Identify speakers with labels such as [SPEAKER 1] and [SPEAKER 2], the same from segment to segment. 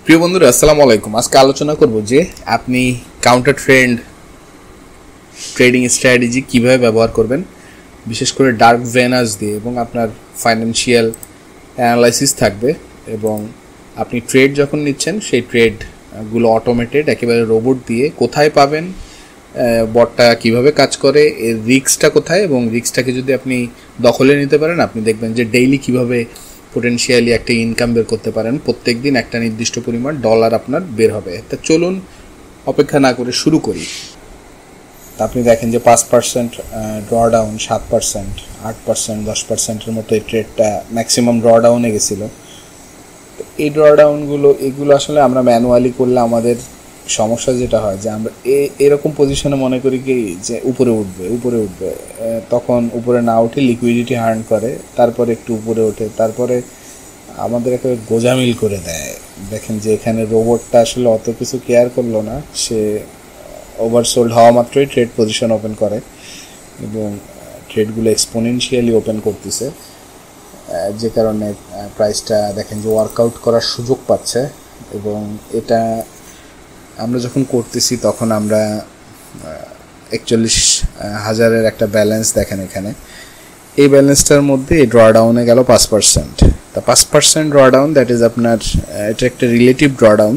[SPEAKER 1] প্রিয় বন্ধুরা, আসসালামু আলাইকুম। আজকে আলোচনা করব যে আপনি কাউন্টার ট্রেডিং স্ট্র্যাটেজি কিভাবে ব্যবহার করবেন, বিশেষ করে ডার্ক ভেনাস দিয়ে, এবং আপনার ফাইন্যান্সিয়াল অ্যানালাইসিস থাকবে। এবং আপনি ট্রেড যখন নিচ্ছেন সেই ট্রেডগুলো অটোমেটেড, একেবারে রোবট দিয়ে কোথায় পাবেন, বটটা কিভাবে কাজ করে, এর রিস্কটা কোথায়, এবং রিস্কটাকে যদি আপনি দখলে নিতে পারেন, আপনি দেখবেন যে ডেইলি কিভাবে পোটেনশিয়ালি একটা ইনকাম বের করতে পারেন। প্রত্যেক দিন একটা নির্দিষ্ট পরিমাণ ডলার আপনার বের হবে। তা চলুন অপেক্ষা না করে শুরু করি। আপনি দেখেন যে 5% ড্রডাউন, 7%, 8%, 10%-এর মতো এই ট্রেডটা ম্যাক্সিমাম ড্রডাউনে গেছিলো। এই এগুলো আসলে আমরা ম্যানুয়ালি করলে আমাদের সমস্যা যেটা হয় যে আমরা এরকম পজিশনে মনে করি কি যে উপরে উঠবে, তখন উপরে না উঠে লিকুইডিটি হার্ন করে, তারপরে একটু উপরে ওঠে, তারপরে আমাদের একটা গোজামিল করে দেয়। দেখেন যে এখানে রোবটটা আসলে অত কিছু কেয়ার করলো না, সে ওভারসোল্ড হওয়া মাত্রই ট্রেড পজিশন ওপেন করে এবং ট্রেডগুলো এক্সপোনেনশিয়ালি ওপেন করতেছে, যে কারণে প্রাইসটা দেখেন যে ওয়ার্কআউট করার সুযোগ পাচ্ছে। এবং এটা আমরা যখন করতেছি তখন আমরা 41,000-এর একটা ব্যালেন্স দেখেন এখানে। এই ব্যালেন্সটার মধ্যে এই ড্রডাউনে গেল 5%। তা 5% ড্রডাউন, দ্যাট ইজ আপনার এটা একটা রিলেটিভ ড্রডাউন।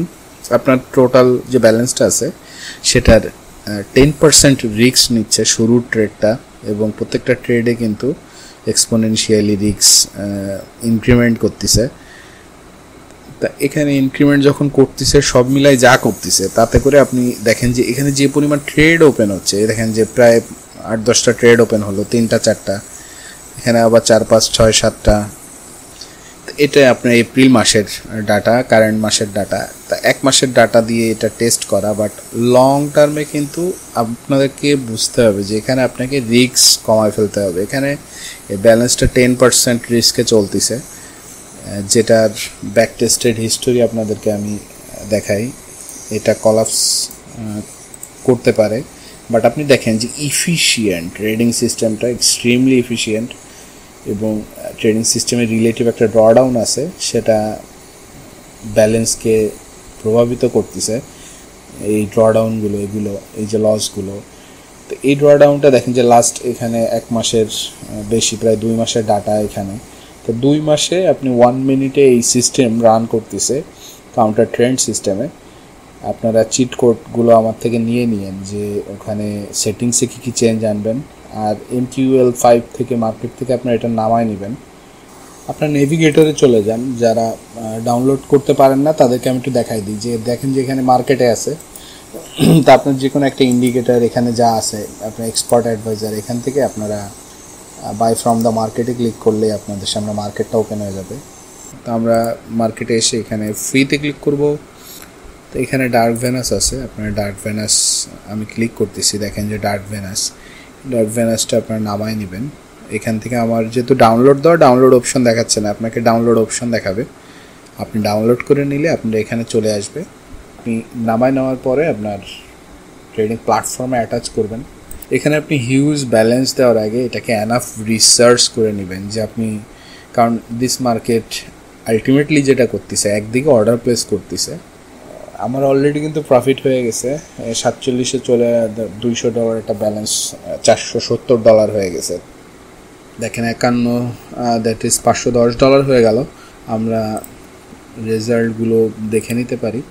[SPEAKER 1] আপনার টোটাল যে ব্যালেন্সটা আছে সেটার 10% রিস্ক নিচ্ছে শুরুর ট্রেডটা, এবং প্রত্যেকটা ট্রেডে কিন্তু এক্সপোনেনশিয়ালি রিস্ক ইনক্রিমেন্ট করতেছে। তা এখানে ইনক্রিমেন্ট যখন করতেছে, সব মিলাই যা করতেছে, তাতে করে আপনি দেখেন যে এখানে যে পরিমাণ ট্রেড ওপেন হচ্ছে, দেখেন যে প্রায় 8-10টা ট্রেড ওপেন হলো, 3-4টা, এখানে আবার 4-5-6-7টা। এটা আপনার এপ্রিল মাসের ডাটা, কারেন্ট মাসের ডাটা। তা এক মাসের ডাটা দিয়ে এটা টেস্ট করা, বাট লং টার্মে কিন্তু আপনাদেরকে বুঝতে হবে যে এখানে আপনাকে রিস্ক কমায় ফেলতে হবে। এখানে এই ব্যালেন্সটা 10% রিস্কে চলতেছে, যেটার ব্যাক টেস্টেড হিস্টোরি আপনাদেরকে আমি দেখাই। এটা কলাপস করতে পারে, বাট আপনি দেখেন যে ইফিশিয়েন্ট ট্রেডিং সিস্টেমটা, এক্সট্রিমলি ইফিশিয়েন্ট, এবং ট্রেডিং সিস্টেমের রিলেটিভ একটা ড্রডাউন আছে, সেটা ব্যালেন্সকে প্রভাবিত করতেছে। এই ড্রডাউনগুলো, এই যে লসগুলো, তো এই ড্রডাউনটা দেখেন যে লাস্ট এখানে 1 মাসের বেশি, প্রায় 2 মাসের ডাটা এখানে। তো 2 মাসে আপনি 1 মিনিটে এই সিস্টেম রান করতেছে কাউন্টার ট্রেন্ড সিস্টেমে। আপনারা চিট কোডগুলো আমার থেকে নিয়ে নিন যে ওখানে সেটিংসে কী চেঞ্জ আনবেন, আর MQL5 থেকে মার্কেট থেকে আপনারা এটা নামায় নেবেন। আপনার নেভিগেটরে চলে যান। যারা ডাউনলোড করতে পারেন না তাদেরকে আমি একটু দেখাই দিই যে দেখেন যে এখানে মার্কেটে আছে। তা আপনার যে কোনো একটা ইন্ডিকেটার এখানে যা আছে, আপনার এক্সপার্ট অ্যাডভাইজার, এখান থেকে আপনারা বাই ফ্রম দ্য মার্কেটে ক্লিক করলে আপনাদের সামনে মার্কেটটা ওপেন হয়ে যাবে। তো আমরা মার্কেটে এসে এখানে ফ্রিতে ক্লিক করব। তো এখানে ডার্ক ভেনাস আছে, আপনার ডার্ক ভেনাস আমি ক্লিক করতেছি। দেখেন যে ডার্ক ভেনাসটা আপনারা নামায় নেবেন। এখান থেকে আমার যেহেতু ডাউনলোড অপশন দেখাচ্ছে না, আপনাকে ডাউনলোড অপশন দেখাবে। আপনি ডাউনলোড করে নিলে আপনারা এখানে চলে আসবে। আপনি নামায় নেওয়ার পরে আপনার ট্রেডিং প্ল্যাটফর্মে অ্যাটাচ করবেন। এখানে আপনি হিউজ ব্যালেন্স দেওয়ার আগে এটাকে এনাফ রিসার্চ করে নেবেন যে আপনি, কারণ দিস মার্কেট আলটিমেটলি যেটা করতেছে, একদিকে অর্ডার প্লেস করতেছে। আমার অলরেডি কিন্তু প্রফিট হয়ে গেছে, 47-এ চলে $200 একটা ব্যালেন্স, $470 হয়ে গেছে। দেখেন 51, দ্যাট ইজ $510 হয়ে গেল। আমরা রেজাল্টগুলো দেখে নিতে পারি।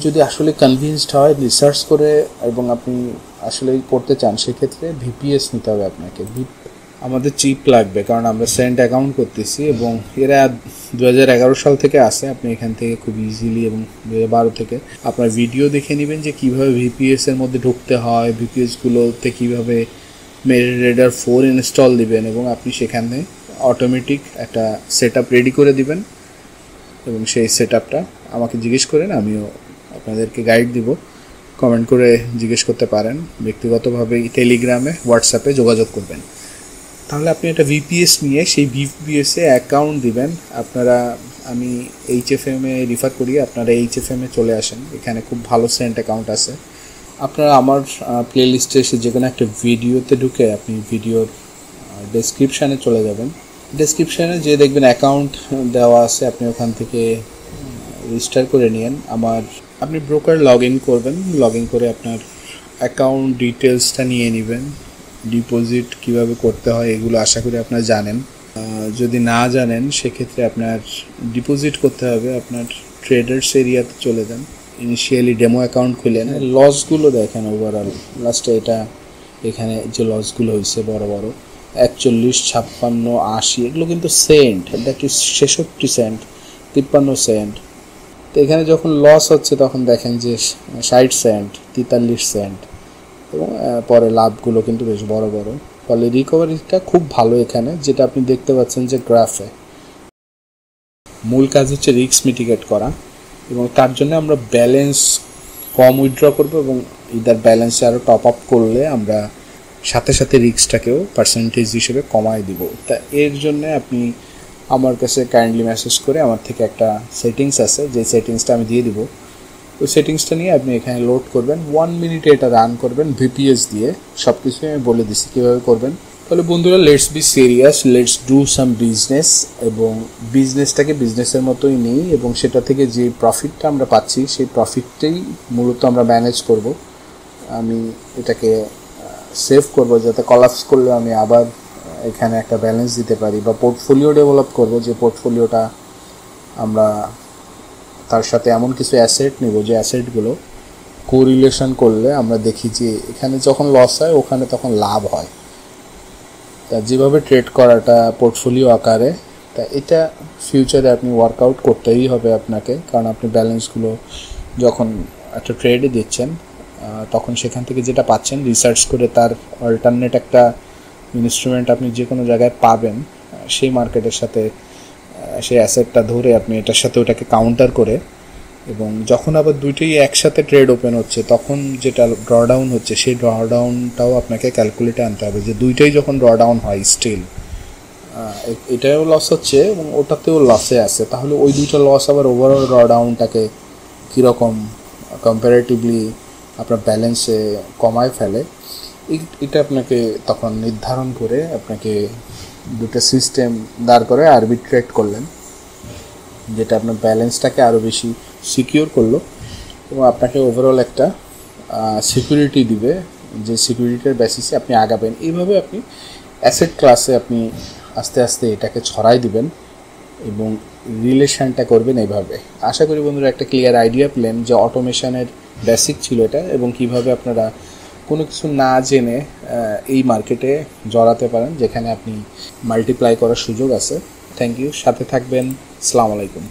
[SPEAKER 1] যদি আসলে কনভিন্সড হয় রিসার্চ করে এবং আপনি আসলে করতে চান, সেক্ষেত্রে VPS নিতে হবে আপনাকে। আমাদের চিপ লাগবে, কারণ আমরা সেন্ট অ্যাকাউন্ট করতেছি এবং এরা 2011 সাল থেকে আসে। আপনি এখান থেকে খুব ইজিলি, এবং 2012 থেকে আপনার ভিডিও দেখে নেবেন যে কীভাবে VPS এর মধ্যে ঢুকতে হয়, VPSগুলোতে কীভাবে মেরিরেডার 4 ইনস্টল দিবেন, এবং আপনি সেখানে অটোমেটিক একটা সেট আপ রেডি করে দিবেন। এবং সেই সেট আপটা আমাকে জিজ্ঞেস করেন, আমিও আপনাদেরকে গাইড দিব। কমেন্ট করে জিজ্ঞেস করতে পারেন, ব্যক্তিগতভাবে টেলিগ্রামে, হোয়াটসঅ্যাপে যোগাযোগ করবেন। তাহলে আপনি একটা VPS নিয়ে সেই VPS-এ অ্যাকাউন্ট দিবেন। আপনারা, আমি HFM-এ রিফার করি, আপনারা HFM-এ চলে আসেন। এখানে খুব ভালো সেন্ট অ্যাকাউন্ট আছে। আপনারা আমার প্লে লিস্টে এসে যে কোনো একটা ভিডিওতে ঢুকে আপনি ভিডিওর ডেসক্রিপশানে চলে যাবেন। ডেসক্রিপশানে যে দেখবেন অ্যাকাউন্ট দেওয়া আছে, আপনি ওখান থেকে রেজিস্টার করে নিন। আপনি ব্রোকার লগ ইন করবেন, লগ ইন করে আপনার অ্যাকাউন্ট ডিটেলসটা নিয়ে নেবেন। ডিপোজিট কিভাবে করতে হয় এগুলো আশা করি আপনারা জানেন। যদি না জানেন সেক্ষেত্রে আপনার ডিপোজিট করতে হবে আপনার ট্রেডার্স এরিয়াতে চলে যান, ইনিশিয়ালি ডেমো অ্যাকাউন্ট খুলেন। লসগুলো দেখেন ওভারঅল লাস্টে এখানে যে লসগুলো হয়েছে বড় বড় 41, 56, 80 এগুলো কিন্তু সেন্ট, এটা কি 66 সেন্ট, 53 সেন্ট। তো এখানে যখন লস হচ্ছে তখন দেখেন যে 60 সেন্ট, 43 সেন্ট, এবং পরে লাভগুলো কিন্তু বেশ বড় বড়। ফলে রিকভারিটা খুব ভালো এখানে, যেটা আপনি দেখতে পাচ্ছেন যে গ্রাফে। মূল কাজ হচ্ছে রিস্ক মিটিগেট করা, এবং তার জন্য আমরা ব্যালেন্স কম উইথড্র করবো এবং ইদার ব্যালেন্সে আরও টপ আপ করলে আমরা সাথে সাথে রিস্কটাকেও পার্সেন্টেজ হিসেবে কমায় দিব। তা এর জন্য আপনি আমার কাছে কাইন্ডলি মেসেজ করে আমার থেকে একটা সেটিংস আছে, যে সেটিংসটা আমি দিয়ে দিব। ওই সেটিংসটা নিয়ে আপনি এখানে লোড করবেন, 1 মিনিটে এটা রান করবেন ভিপিএস দিয়ে। সব কিছুই আমি বলে দিচ্ছি কীভাবে করবেন। তাহলে বন্ধুরা, let's be serious, let's do some business, এবং বিজনেসটাকে বিজনেসের মতোই নিই, এবং সেটা থেকে যে প্রফিটটা আমরা পাচ্ছি সেই প্রফিটটাই মূলত আমরা ম্যানেজ করব। আমি এটাকে সেভ করব যাতে কলাপস করলে আমি আবার এখানে একটা ব্যালেন্স দিতে পারি, বা পোর্টফোলিও ডেভেলপ করব, যে পোর্টফোলিওটা আমরা তার সাথে এমন কিছু অ্যাসেট নেব যে অ্যাসেটগুলো কোরিলেশন করলে আমরা দেখি যে এখানে যখন লস হয় ওখানে তখন লাভ হয়। তা যেভাবে ট্রেড করাটা পোর্টফোলিও আকারে, তা এটা ফিউচারে আপনি ওয়ার্কআউট করতেই হবে আপনাকে, কারণ আপনি ব্যালেন্সগুলো যখন একটা ট্রেডে দিচ্ছেন তখন সেখান থেকে যেটা পাচ্ছেন রিসার্চ করে তার অল্টারনেট একটা ইনস্ট্রুমেন্ট আপনি যে কোনো জায়গায় পাবেন, সেই মার্কেটের সাথে সেই অ্যাসেটটা ধরে আপনি এটার সাথে ওটাকে কাউন্টার করে, এবং যখন আবার দুইটাই একসাথে ট্রেড ওপেন হচ্ছে তখন যেটা ড্রডাউন হচ্ছে সেই ড্রডাউনটাও আপনাকে ক্যালকুলেটে আনতে হবে, যে দুইটাই যখন ড্রডাউন হয় স্টিল এটাও লস হচ্ছে এবং ওটাতেও লসে আছে, তাহলে ওই দুইটা লস আবার ওভারঅল ড্রডাউনটাকে কীরকম কম্পারেটিভলি আপনার ব্যালেন্সে কমায় ফেলে, এটা আপনাকে তখন নির্ধারণ করে আপনাকে দুটো সিস্টেম দাঁড় করে আরবিট্রেট করলেন, যেটা আপনার ব্যালেন্সটাকে আরও বেশি সিকিউর করলো এবং আপনাকে ওভারঅল একটা সিকিউরিটি দিবে, যে সিকিউরিটির বেসিসে আপনি আগাবেন। এইভাবে আপনি অ্যাসেট ক্লাসে আপনি আস্তে আস্তে এটাকে ছড়াই দিবেন এবং রিলেশনটা করবেন এইভাবে। আশা করি বন্ধুরা একটা ক্লিয়ার আইডিয়া পেলেন যে অটোমেশনের বেসিক ছিল এটা, এবং কিভাবে আপনারা কোনো কিছু না জেনে এই মার্কেটে জড়াতে পারেন যেখানে আপনি মাল্টিপ্লাই করার সুযোগ আছে। থ্যাংক ইউ, সাথে থাকবেন। আসসালামু আলাইকুম।